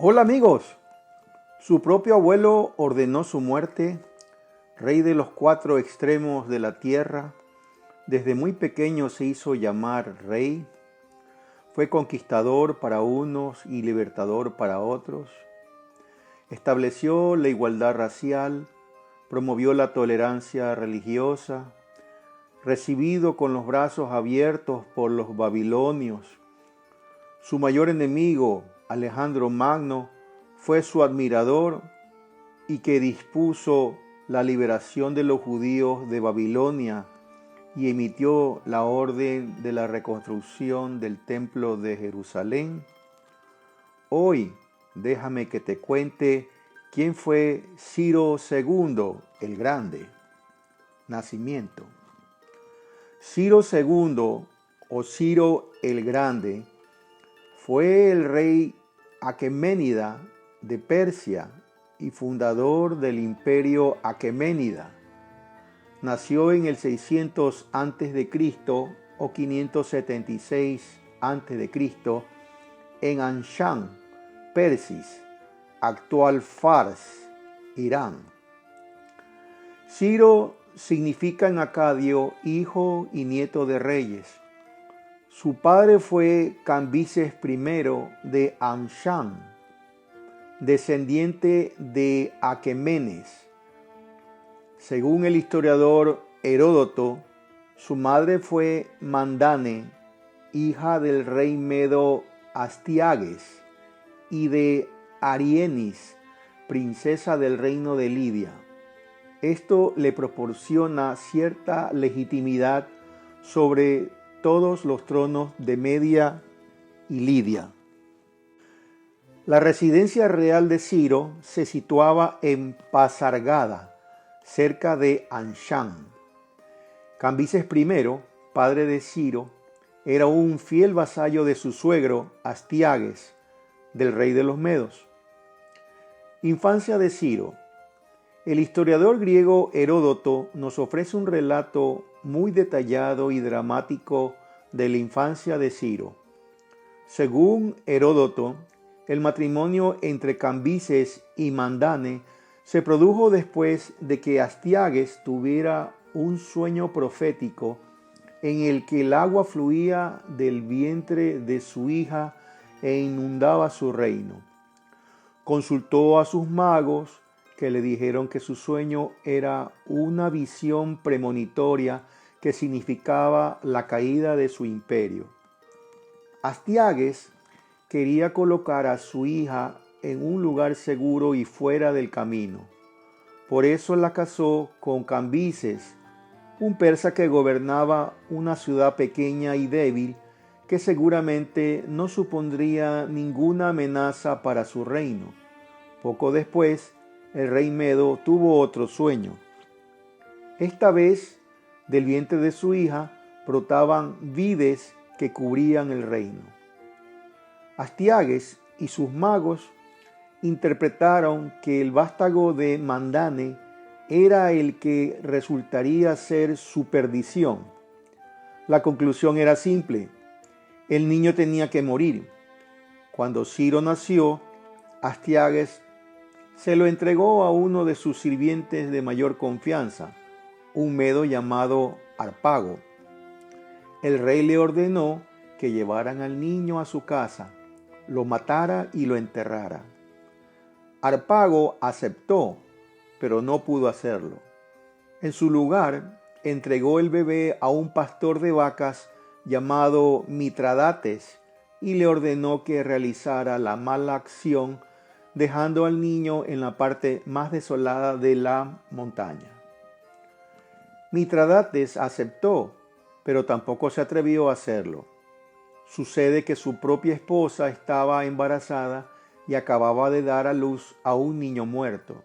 Hola amigos, su propio abuelo ordenó su muerte, rey de los cuatro extremos de la tierra. Desde muy pequeño se hizo llamar rey, fue conquistador para unos y libertador para otros. Estableció la igualdad racial, promovió la tolerancia religiosa, recibido con los brazos abiertos por los babilonios. Su mayor enemigo, Alejandro Magno, fue su admirador y que dispuso la liberación de los judíos de Babilonia y emitió la orden de la reconstrucción del templo de Jerusalén. Hoy déjame que te cuente quién fue Ciro II el Grande. Nacimiento. Ciro II o Ciro el Grande fue el rey Aqueménida de Persia y fundador del imperio Aqueménida. Nació en el 600 a.C. o 576 a.C. en Anshan, Persis, actual Fars, Irán. Ciro significa en acadio hijo y nieto de reyes. Su padre fue Cambises I de Anshan, descendiente de Aquemenes. Según el historiador Heródoto, su madre fue Mandane, hija del rey medo Astiages, y de Arienis, princesa del reino de Lidia. Esto le proporciona cierta legitimidad sobre todos los tronos de Media y Lidia. La residencia real de Ciro se situaba en Pasargada, cerca de Anshan. Cambises I, padre de Ciro, era un fiel vasallo de su suegro Astiages, del rey de los Medos. Infancia de Ciro. El historiador griego Heródoto nos ofrece un relato muy detallado y dramático de la infancia de Ciro. Según Heródoto, el matrimonio entre Cambises y Mandane se produjo después de que Astiages tuviera un sueño profético en el que el agua fluía del vientre de su hija e inundaba su reino. Consultó a sus magos, que le dijeron que su sueño era una visión premonitoria que significaba la caída de su imperio. Astiages quería colocar a su hija en un lugar seguro y fuera del camino. Por eso la casó con Cambises, un persa que gobernaba una ciudad pequeña y débil que seguramente no supondría ninguna amenaza para su reino. Poco después, el rey Medo tuvo otro sueño. Esta vez, del vientre de su hija, brotaban vides que cubrían el reino. Astiages y sus magos interpretaron que el vástago de Mandane era el que resultaría ser su perdición. La conclusión era simple: el niño tenía que morir. Cuando Ciro nació, Astiages se lo entregó a uno de sus sirvientes de mayor confianza, un medo llamado Harpago. El rey le ordenó que llevaran al niño a su casa, lo matara y lo enterrara. Harpago aceptó, pero no pudo hacerlo. En su lugar, entregó el bebé a un pastor de vacas llamado Mitradates y le ordenó que realizara la mala acción dejando al niño en la parte más desolada de la montaña. Mitradates aceptó, pero tampoco se atrevió a hacerlo. Sucede que su propia esposa estaba embarazada y acababa de dar a luz a un niño muerto.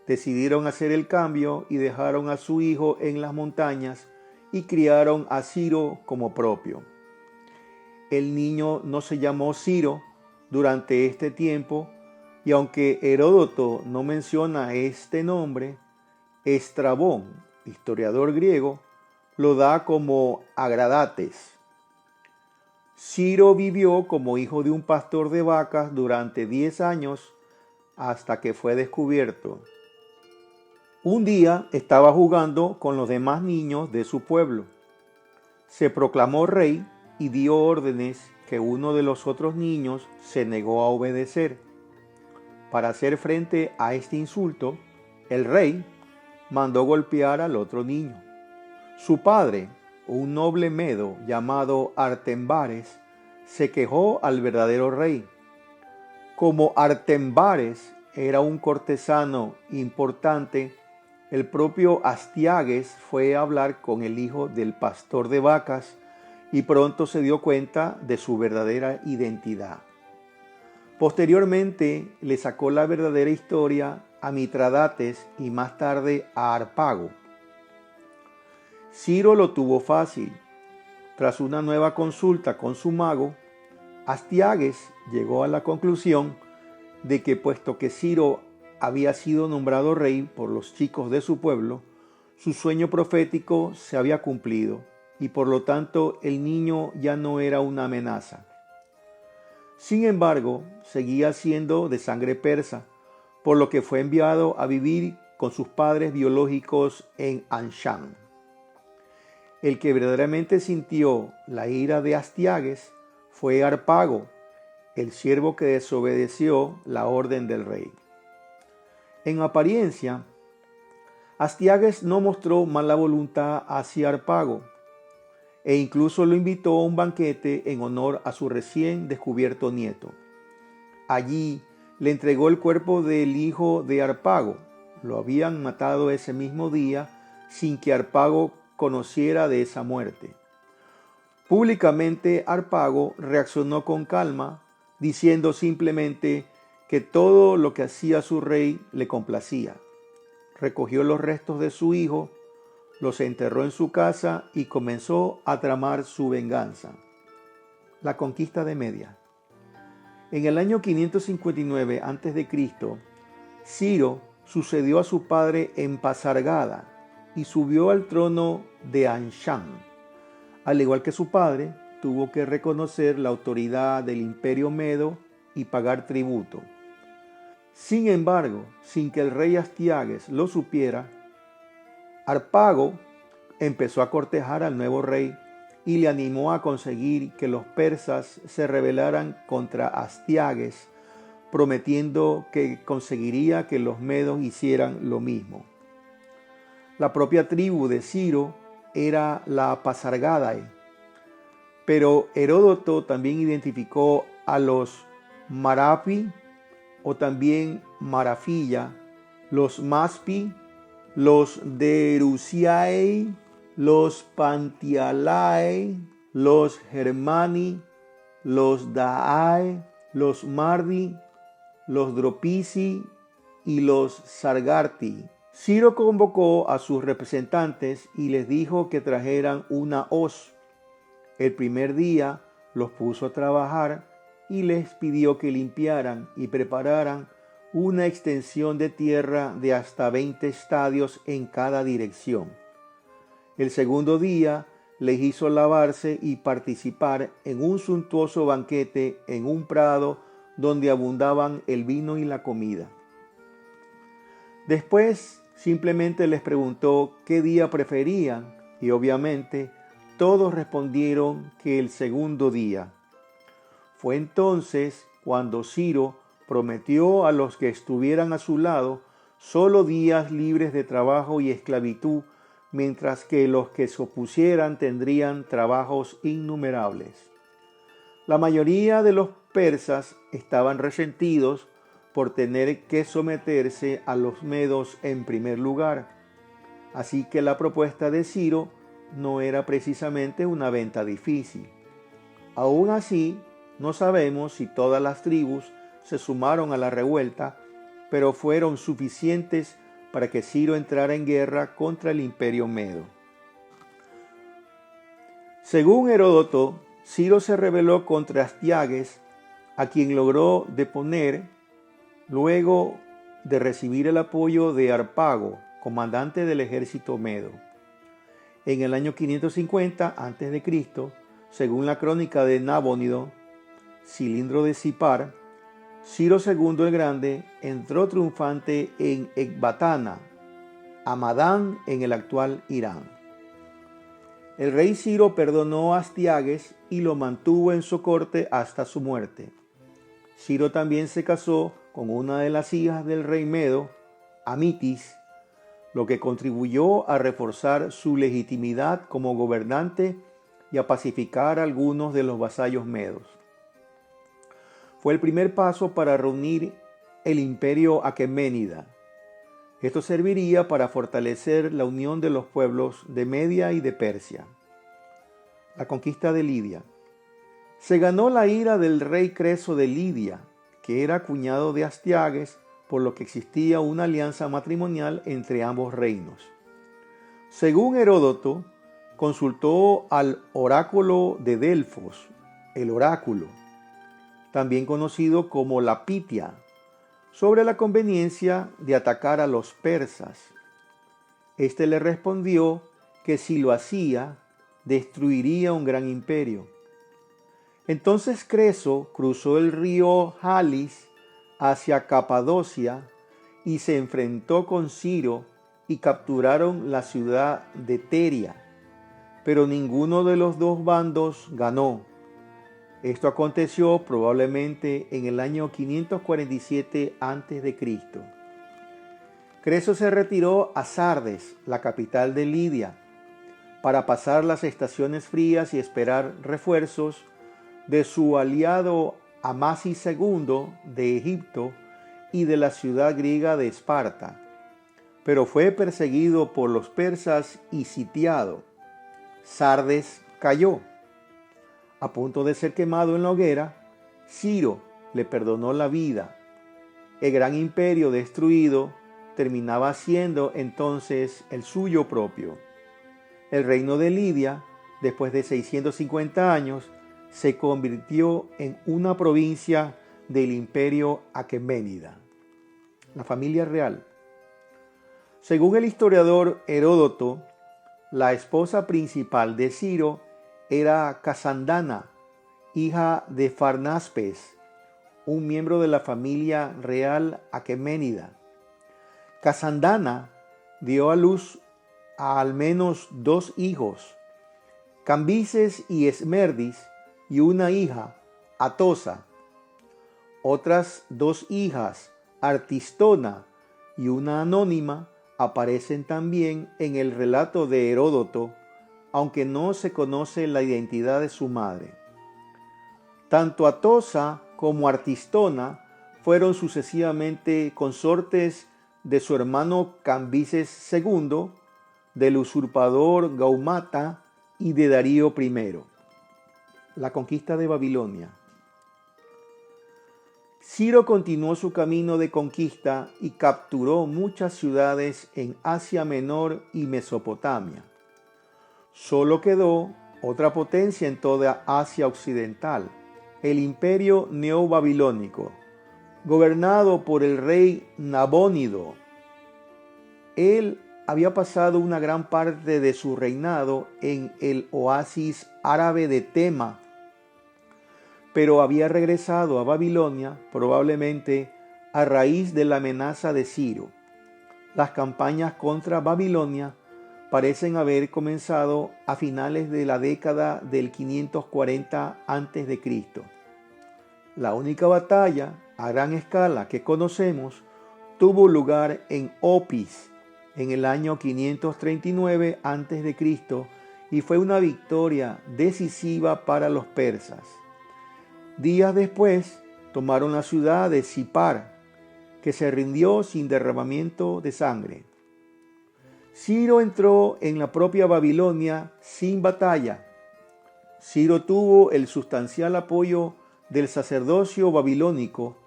Decidieron hacer el cambio y dejaron a su hijo en las montañas y criaron a Ciro como propio. El niño no se llamó Ciro durante este tiempo, y aunque Heródoto no menciona este nombre, Estrabón, historiador griego, lo da como Agradates. Ciro vivió como hijo de un pastor de vacas durante 10 años hasta que fue descubierto. Un día estaba jugando con los demás niños de su pueblo. Se proclamó rey y dio órdenes que uno de los otros niños se negó a obedecer. Para hacer frente a este insulto, el rey mandó golpear al otro niño. Su padre, un noble medo llamado Artembares, se quejó al verdadero rey. Como Artembares era un cortesano importante, el propio Astiages fue a hablar con el hijo del pastor de vacas y pronto se dio cuenta de su verdadera identidad. Posteriormente le sacó la verdadera historia a Mitradates y más tarde a Harpago. Ciro lo tuvo fácil. Tras una nueva consulta con su mago, Astiages llegó a la conclusión de que puesto que Ciro había sido nombrado rey por los chicos de su pueblo, su sueño profético se había cumplido y por lo tanto el niño ya no era una amenaza. Sin embargo, seguía siendo de sangre persa, por lo que fue enviado a vivir con sus padres biológicos en Anshan. El que verdaderamente sintió la ira de Astiages fue Harpago, el siervo que desobedeció la orden del rey. En apariencia, Astiages no mostró mala voluntad hacia Harpago e incluso lo invitó a un banquete en honor a su recién descubierto nieto. Allí le entregó el cuerpo del hijo de Harpago. Lo habían matado ese mismo día sin que Harpago conociera de esa muerte. Públicamente Harpago reaccionó con calma, diciendo simplemente que todo lo que hacía su rey le complacía. Recogió los restos de su hijo, los enterró en su casa y comenzó a tramar su venganza. La conquista de Media. En el año 559 a.C., Ciro sucedió a su padre en Pasargada y subió al trono de Anshan. Al igual que su padre, tuvo que reconocer la autoridad del imperio medo y pagar tributo. Sin embargo, sin que el rey Astiages lo supiera, Harpago empezó a cortejar al nuevo rey y le animó a conseguir que los persas se rebelaran contra Astiages, prometiendo que conseguiría que los medos hicieran lo mismo. La propia tribu de Ciro era la Pasargadae, pero Heródoto también identificó a los Marapi o también Marafilla, los Maspi, los Derusiae, los Pantialae, los Germani, los Daae, los Mardi, los Dropisi y los Sargarti. Ciro convocó a sus representantes y les dijo que trajeran una hoz. El primer día los puso a trabajar y les pidió que limpiaran y prepararan una extensión de tierra de hasta 20 estadios en cada dirección. El segundo día les hizo lavarse y participar en un suntuoso banquete en un prado donde abundaban el vino y la comida. Después simplemente les preguntó qué día preferían y obviamente todos respondieron que el segundo día. Fue entonces cuando Ciro prometió a los que estuvieran a su lado solo días libres de trabajo y esclavitud, mientras que los que se opusieran tendrían trabajos innumerables. La mayoría de los persas estaban resentidos por tener que someterse a los medos en primer lugar, así que la propuesta de Ciro no era precisamente una venta difícil. Aún así, no sabemos si todas las tribus se sumaron a la revuelta, pero fueron suficientes para que Ciro entrara en guerra contra el imperio medo. Según Heródoto, Ciro se rebeló contra Astiages, a quien logró deponer luego de recibir el apoyo de Harpago, comandante del ejército medo. En el año 550 a.C., según la crónica de Nabónido, cilindro de Sipar, Ciro II el Grande entró triunfante en Ecbatana, Hamadán en el actual Irán. El rey Ciro perdonó a Astiages y lo mantuvo en su corte hasta su muerte. Ciro también se casó con una de las hijas del rey Medo, Amitis, lo que contribuyó a reforzar su legitimidad como gobernante y a pacificar a algunos de los vasallos medos. Fue el primer paso para reunir el imperio aqueménida. Esto serviría para fortalecer la unión de los pueblos de Media y de Persia. La conquista de Lidia. Se ganó la ira del rey Creso de Lidia, que era cuñado de Astiages, por lo que existía una alianza matrimonial entre ambos reinos. Según Heródoto, consultó al oráculo de Delfos, el oráculo, también conocido como la Pitia, sobre la conveniencia de atacar a los persas. Este le respondió que si lo hacía, destruiría un gran imperio. Entonces Creso cruzó el río Halis hacia Capadocia y se enfrentó con Ciro y capturaron la ciudad de Teria, pero ninguno de los dos bandos ganó. Esto aconteció probablemente en el año 547 a.C. Creso se retiró a Sardes, la capital de Lidia, para pasar las estaciones frías y esperar refuerzos de su aliado Amasis II de Egipto y de la ciudad griega de Esparta, pero fue perseguido por los persas y sitiado. Sardes cayó. A punto de ser quemado en la hoguera, Ciro le perdonó la vida. El gran imperio destruido terminaba siendo entonces el suyo propio. El reino de Lidia, después de 650 años, se convirtió en una provincia del imperio aqueménida. La familia real. Según el historiador Heródoto, la esposa principal de Ciro era Casandana, hija de Farnaspes, un miembro de la familia real aqueménida. Casandana dio a luz a al menos 2 hijos, Cambises y Esmerdis, y una hija, Atosa. Otras 2 hijas, Artistona y una anónima, aparecen también en el relato de Heródoto, aunque no se conoce la identidad de su madre. Tanto Atosa como Artistona fueron sucesivamente consortes de su hermano Cambises II, del usurpador Gaumata y de Darío I. La conquista de Babilonia. Ciro continuó su camino de conquista y capturó muchas ciudades en Asia Menor y Mesopotamia. Solo quedó otra potencia en toda Asia Occidental, el imperio neobabilónico, gobernado por el rey Nabónido. Él había pasado una gran parte de su reinado en el oasis árabe de Tema, pero había regresado a Babilonia probablemente a raíz de la amenaza de Ciro. Las campañas contra Babilonia parecen haber comenzado a finales de la década del 540 a.C. La única batalla a gran escala que conocemos tuvo lugar en Opis en el año 539 a.C. y fue una victoria decisiva para los persas. Días después tomaron la ciudad de Sipar, que se rindió sin derramamiento de sangre. Ciro entró en la propia Babilonia sin batalla. Ciro tuvo el sustancial apoyo del sacerdocio babilónico,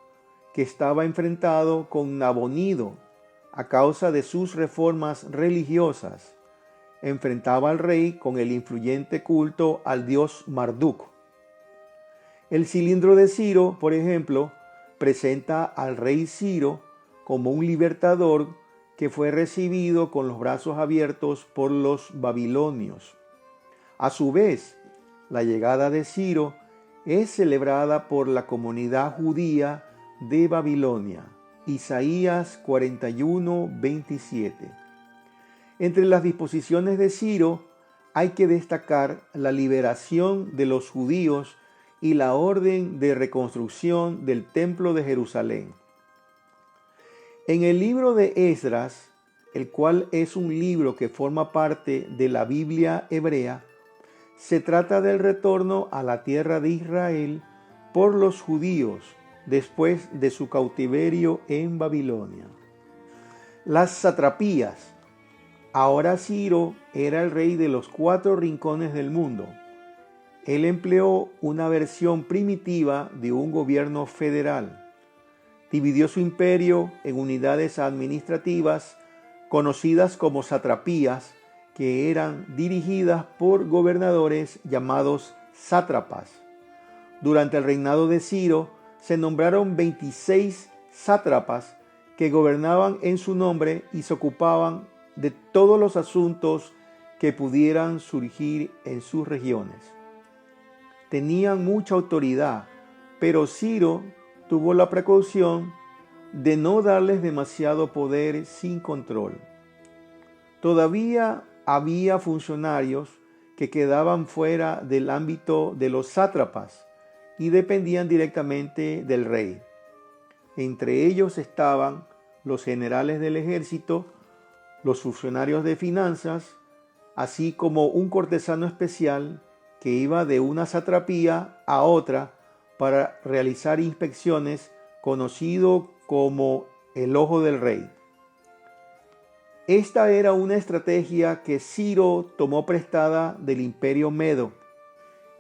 que estaba enfrentado con Nabonido a causa de sus reformas religiosas. Enfrentaba al rey con el influyente culto al dios Marduk. El cilindro de Ciro, por ejemplo, presenta al rey Ciro como un libertador que fue recibido con los brazos abiertos por los babilonios. A su vez, La llegada de Ciro es celebrada por la comunidad judía de Babilonia. Isaías 41:27. Entre las disposiciones de Ciro hay que destacar la liberación de los judíos y la orden de reconstrucción del Templo de Jerusalén. En el libro de Esdras, el cual es un libro que forma parte de la Biblia hebrea, se trata del retorno a la tierra de Israel por los judíos después de su cautiverio en Babilonia. Las satrapías. Ahora Ciro era el rey de los 4 rincones del mundo. Él empleó una versión primitiva de un gobierno federal. Dividió su imperio en unidades administrativas conocidas como satrapías, que eran dirigidas por gobernadores llamados sátrapas. Durante el reinado de Ciro se nombraron 26 sátrapas que gobernaban en su nombre y se ocupaban de todos los asuntos que pudieran surgir en sus regiones. Tenían mucha autoridad, pero Ciro tuvo la precaución de no darles demasiado poder sin control. Todavía había funcionarios que quedaban fuera del ámbito de los sátrapas y dependían directamente del rey. Entre ellos estaban los generales del ejército, los funcionarios de finanzas, así como un cortesano especial que iba de una satrapía a otra para realizar inspecciones, conocido como el ojo del rey. Esta era una estrategia que Ciro tomó prestada del imperio medo.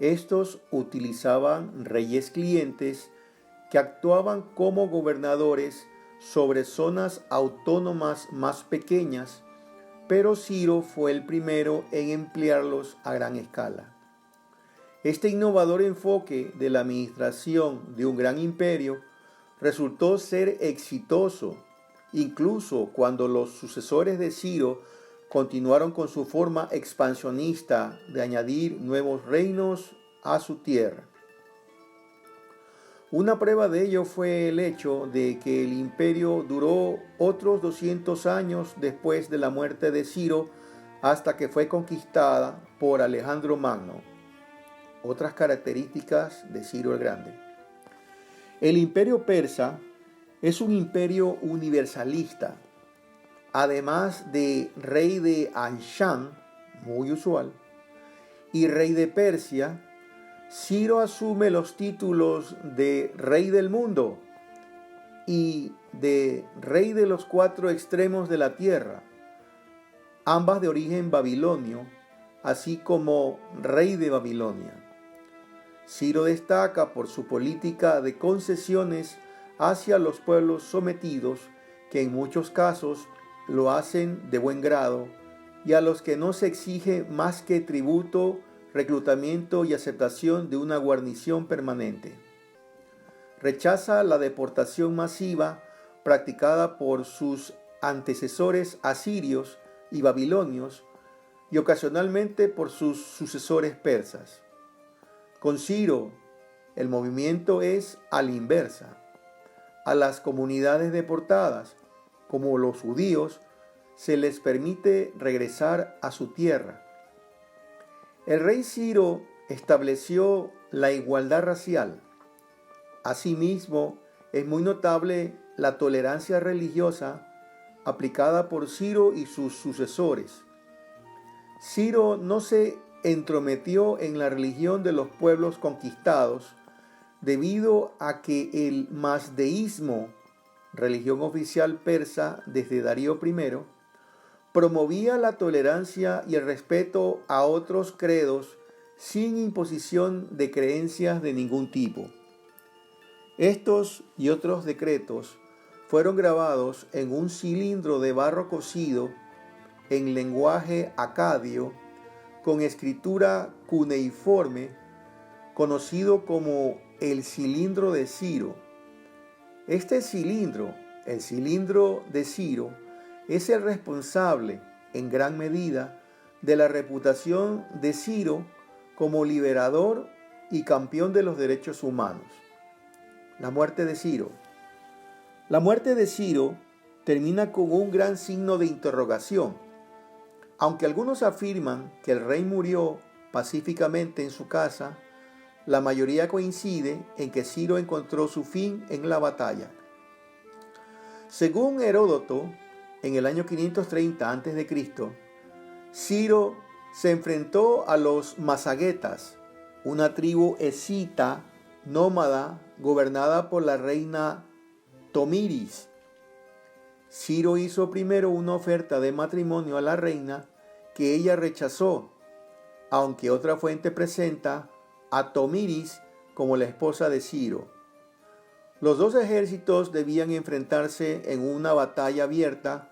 Estos utilizaban reyes clientes que actuaban como gobernadores sobre zonas autónomas más pequeñas, pero Ciro fue el primero en emplearlos a gran escala. Este innovador enfoque de la administración de un gran imperio resultó ser exitoso, incluso cuando los sucesores de Ciro continuaron con su forma expansionista de añadir nuevos reinos a su tierra. Una prueba de ello fue el hecho de que el imperio duró otros 200 años después de la muerte de Ciro hasta que fue conquistada por Alejandro Magno. Otras características de Ciro el Grande. El imperio persa es un imperio universalista. Además de rey de Anshan, muy usual, y rey de Persia, Ciro asume los títulos de rey del mundo y de rey de los 4 extremos de la tierra, ambas de origen babilonio, así como rey de Babilonia. Ciro destaca por su política de concesiones hacia los pueblos sometidos, que en muchos casos lo hacen de buen grado, y a los que no se exige más que tributo, reclutamiento y aceptación de una guarnición permanente. Rechaza la deportación masiva practicada por sus antecesores asirios y babilonios y ocasionalmente por sus sucesores persas. Con Ciro, el movimiento es a la inversa. A las comunidades deportadas, como los judíos, se les permite regresar a su tierra. El rey Ciro estableció la igualdad racial. Asimismo, es muy notable la tolerancia religiosa aplicada por Ciro y sus sucesores. Ciro no se entrometió en la religión de los pueblos conquistados debido a que el mazdeísmo, religión oficial persa desde Darío I, promovía la tolerancia y el respeto a otros credos sin imposición de creencias de ningún tipo. Estos y otros decretos fueron grabados en un cilindro de barro cocido en lenguaje acadio con escritura cuneiforme, conocido como el cilindro de Ciro. Este cilindro, el cilindro de Ciro, es el responsable, en gran medida, de la reputación de Ciro como liberador y campeón de los derechos humanos. La muerte de Ciro. La muerte de Ciro termina con un gran signo de interrogación. Aunque algunos afirman que el rey murió pacíficamente en su casa, la mayoría coincide en que Ciro encontró su fin en la batalla. Según Heródoto, en el año 530 a.C., Ciro se enfrentó a los masaguetas, una tribu escita nómada gobernada por la reina Tomiris. Ciro hizo primero una oferta de matrimonio a la reina que ella rechazó, aunque otra fuente presenta a Tomiris como la esposa de Ciro. Los dos ejércitos debían enfrentarse en una batalla abierta,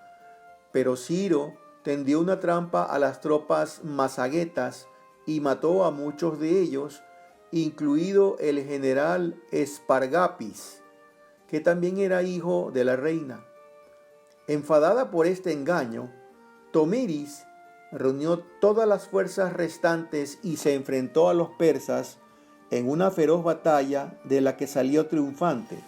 pero Ciro tendió una trampa a las tropas masaguetas y mató a muchos de ellos, incluido el general Espargapis, que también era hijo de la reina. Enfadada por este engaño, Tomiris reunió todas las fuerzas restantes y se enfrentó a los persas en una feroz batalla de la que salió triunfante.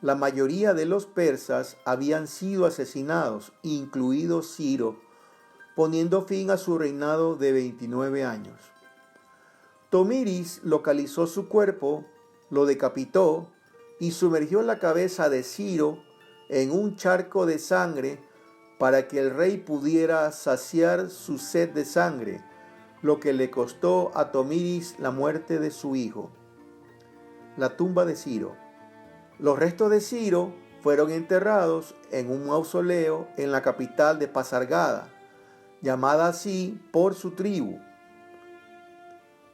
La mayoría de los persas habían sido asesinados, incluido Ciro, poniendo fin a su reinado de 29 años. Tomiris localizó su cuerpo, lo decapitó y sumergió la cabeza de Ciro en un charco de sangre para que el rey pudiera saciar su sed de sangre, lo que le costó a Tomiris la muerte de su hijo. La tumba de Ciro. Los restos de Ciro fueron enterrados en un mausoleo en la capital de Pasargada, llamada así por su tribu.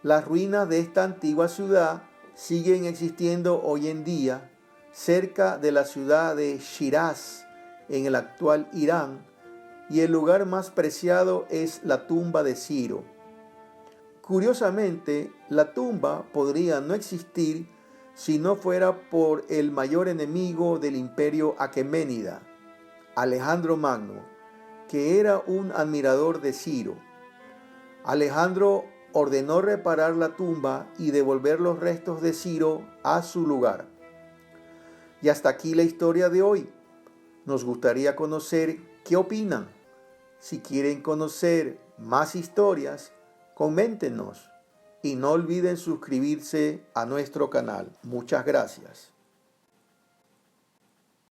Las ruinas de esta antigua ciudad siguen existiendo hoy en día cerca de la ciudad de Shiraz, en el actual Irán, y el lugar más preciado es la tumba de Ciro. Curiosamente, la tumba podría no existir si no fuera por el mayor enemigo del imperio aqueménida, Alejandro Magno, que era un admirador de Ciro. Alejandro ordenó reparar la tumba y devolver los restos de Ciro a su lugar. Y hasta aquí la historia de hoy. Nos gustaría conocer qué opinan. Si quieren conocer más historias, coméntenos y no olviden suscribirse a nuestro canal. Muchas gracias.